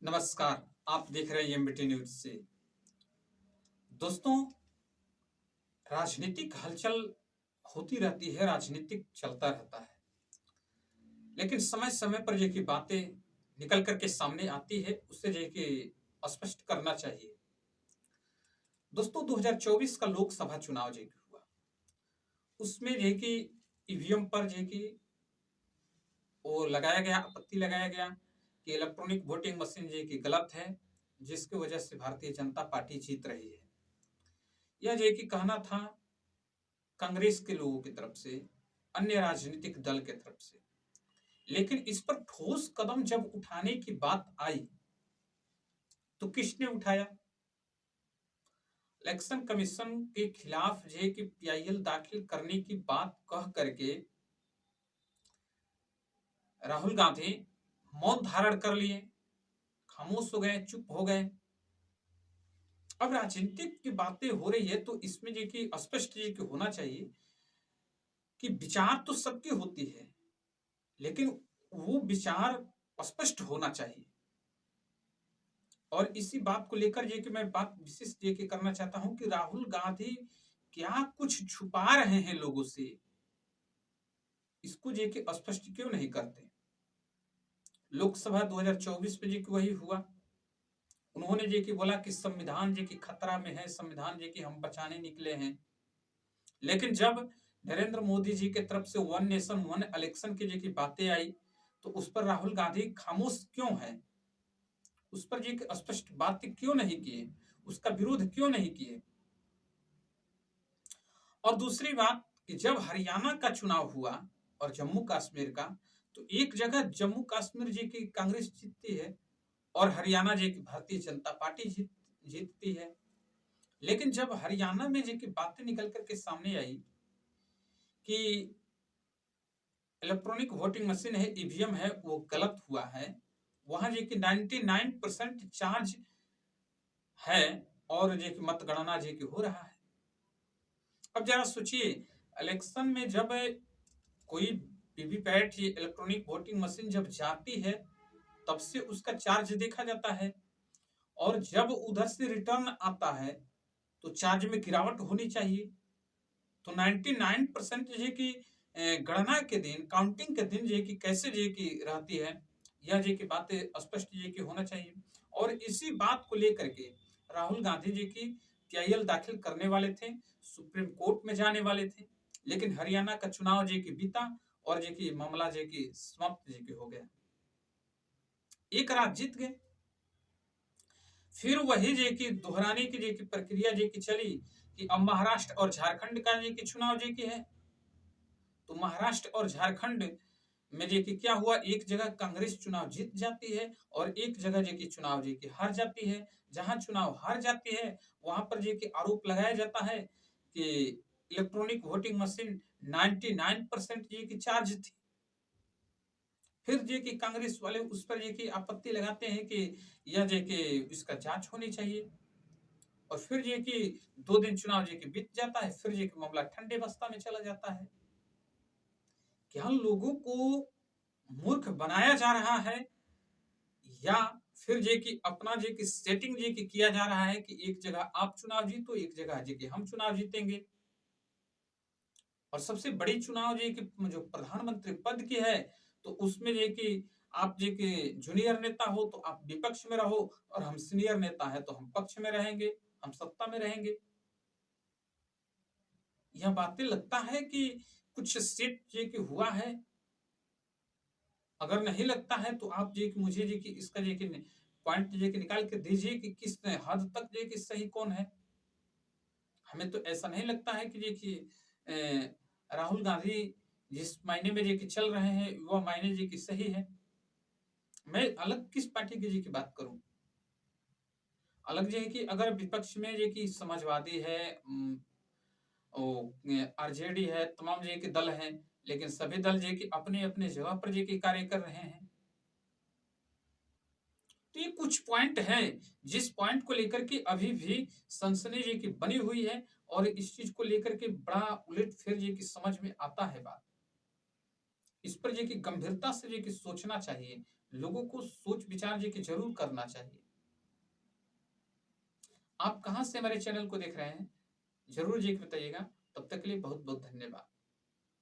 नमस्कार। आप देख रहे हैं एमबीटी न्यूज से। दोस्तों, राजनीतिक हलचल होती रहती है, राजनीतिक चलता रहता है, लेकिन समय समय पर जो की बातें निकल करके सामने आती है उससे जो कि स्पष्ट करना चाहिए। दोस्तों, 2024 का लोकसभा चुनाव जो कि हुआ उसमें जो कि ईवीएम पर जो कि वो लगाया गया, आपत्ति लगाया गया कि इलेक्ट्रॉनिक वोटिंग मशीन जो कि गलत है, जिसकी वजह से भारतीय जनता पार्टी जीत रही है। यह जो कि कहना था कांग्रेस के लोगों की तरफ से, अन्य राजनीतिक दल के तरफ से, लेकिन इस पर ठोस कदम जब उठाने की बात आई तो किसने उठाया? इलेक्शन कमीशन के खिलाफ जो कि पीआईएल दाखिल करने की बात कह करके राहुल गांधी मौन धारण कर लिए, खामोश हो गए, चुप हो गए। अब राजनीतिक की बातें हो रही है तो इसमें जो कि स्पष्ट ये कि होना चाहिए कि विचार तो सबकी होती है, लेकिन वो विचार स्पष्ट होना चाहिए। और इसी बात को लेकर ये कि मैं बात विशेष ये कि करना चाहता हूं कि राहुल गांधी क्या कुछ छुपा रहे हैं लोगों से, इसको ये कि स्पष्ट क्यों नहीं करते। लोकसभा 2024 में ये कि वही हुआ। उन्होंने ये कि बोला कि संविधान ये कि खतरा में है, संविधान ये कि हम बचाने निकले हैं। लेकिन जब नरेंद्र मोदी जी के तरफ से वन नेशन वन इलेक्शन की ये कि बातें आई तो उस पर राहुल गांधी खामोश क्यों है, उस पर ये स्पष्ट बात क्यों नहीं किए, उसका विरोध क्यों नहीं किए। और दूसरी बात कि जब हरियाणा का चुनाव हुआ और जम्मू कश्मीर का, तो एक जगह जम्मू कश्मीर जी की कांग्रेस जीतती है और हरियाणा जी की भारतीय जनता पार्टी जीतती है। लेकिन जब हरियाणा में जी की बातें निकल करके सामने आई कि इलेक्ट्रॉनिक वोटिंग मशीन है, ईवीएम है, वो गलत हुआ है, वहां जी की 99% चार्ज है और जी की मतगणना जी की हो रहा है। अब जरा सोचिए, इलेक्शन में जब कोई वीवीपैट या इलेक्ट्रॉनिक वोटिंग मशीन जब जाती है तब से उसका चार्ज देखा जाता है, और जब उधर से रिटर्न आता है तो चार्ज में गिरावट होनी चाहिए। तो 99% ये कि गणना के दिन, काउंटिंग के दिन ये कि कैसे ये कि रहती है, यह ये कि बातें स्पष्ट ये कि होना चाहिए। और इसी बात को लेकर के राहुल गांधी जी की पीआईएल दाखिल करने वाले थे, सुप्रीम कोर्ट में जाने वाले थे, लेकिन हरियाणा का चुनाव जे की बीता और जे की मामला जे की समाप्त जे की हो गया, एक रात जीत गए। फिर वही जे की दोहराने की जे की प्रक्रिया जे की चली कि अब महाराष्ट्र और झारखंड का जे की चुनाव जे की है, तो महाराष्ट्र और झारखंड में जे की क्या हुआ, एक जगह कांग्रेस चुनाव जीत जाती है और एक जगह जे की चुनाव जे की हार जाती है। जहां चुनाव हार जाती है वहां पर जे की आरोप लगाया जाता है कि इलेक्ट्रॉनिक वोटिंग मशीन 99% ये की चार्ज थी। फिर जे कि कांग्रेस वाले उस पर ये कि आपत्ति लगाते हैं कि यह जे कि इसका जांच होनी चाहिए, और फिर ये कि 2 दिन चुनाव जे कि बीत जाता है, फिर ये कि मामला ठंडे बस्ता में चला जाता है। क्या लोगों को मूर्ख बनाया जा रहा है, या फिर जे कि अपना जे कि सेटिंग जे कि किया जा रहा है कि एक जगह आप चुनाव जीतो, एक जगह जे कि हम चुनाव जीतेंगे। और सबसे बड़ी चुनाव जे कि जो प्रधानमंत्री पद की है, तो उसमें जे कि आप जे कि जूनियर नेता हो तो आप विपक्ष में रहो, और हम सीनियर नेता है तो हम पक्ष में रहेंगे, हम सत्ता में रहेंगे। यह बातें लगता है कि कुछ सेट जे कि हुआ है। अगर नहीं लगता है तो आप जे कि मुझे जे कि इसका जे कि पॉइंट जे कि निकाल के दीजिए कि किस हद तक जे कि सही कौन है। हमें तो ऐसा नहीं लगता है कि देखिए राहुल गांधी जिस मायने में जे कि चल रहे हैं वह मायने जे कि सही है। मैं अलग किस पार्टी की जी की बात करूं, अलग जो है कि अगर विपक्ष में जे कि समाजवादी है, आरजेडी है, तमाम जे कि दल हैं, लेकिन सभी दल जे कि अपने अपने जगह पर जे कि कार्य कर रहे हैं। तो ये कुछ पॉइंट हैं जिस पॉइंट को लेकर के अभी भी सनसनी जी की बनी हुई है, और इस चीज को लेकर के बड़ा उलट फिर जी की समझ में आता है बात। इस पर जी की गंभीरता से जी की सोचना चाहिए, लोगों को सोच विचार जी कि जरूर करना चाहिए। आप कहाँ से हमारे चैनल को देख रहे हैं, जरूर जी बताइएगा। तब तक के लिए बहुत बहुत धन्यवाद।